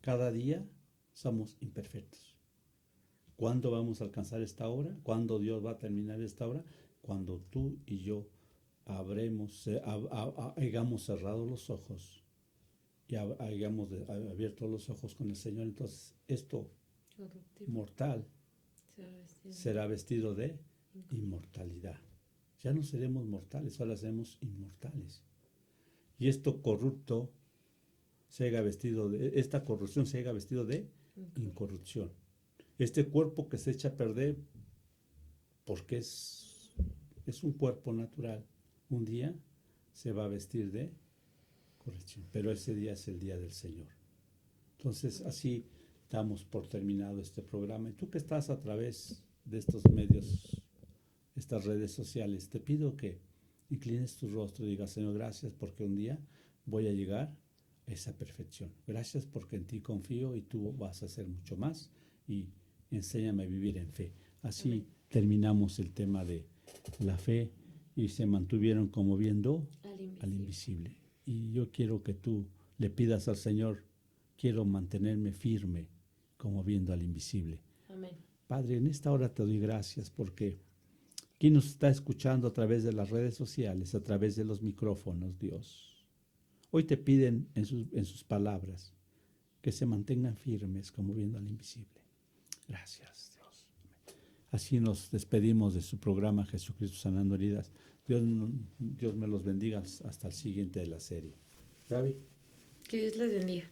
Cada día somos imperfectos. ¿Cuándo vamos a alcanzar esta obra? ¿Cuándo Dios va a terminar esta obra? Cuando tú y yo hayamos cerrado los ojos y hayamos abierto los ojos con el Señor. Entonces esto mortal será vestido de inmortalidad. Ya no seremos mortales, ahora seremos inmortales. Y esto corrupto esta corrupción se haga vestido de incorrupción. Este cuerpo que se echa a perder porque es un cuerpo natural, un día se va a vestir de corrección, pero ese día es el día del Señor. Entonces así damos por terminado este programa. Y tú que estás a través de estos medios, estas redes sociales, te pido que inclines tu rostro y digas, Señor, gracias porque un día voy a llegar a esa perfección. Gracias porque en ti confío y tú vas a hacer mucho más y enséñame a vivir en fe. Así terminamos el tema de la fe y se mantuvieron como viendo al invisible. Y yo quiero que tú le pidas al Señor, quiero mantenerme firme como viendo al invisible. Amén. Padre, en esta hora te doy gracias porque quien nos está escuchando a través de las redes sociales, a través de los micrófonos, Dios, hoy te piden en sus palabras que se mantengan firmes como viendo al invisible. Gracias, Dios. Así nos despedimos de su programa Jesucristo Sanando Heridas. Dios me los bendiga hasta el siguiente de la serie. Gaby. Que Dios les bendiga.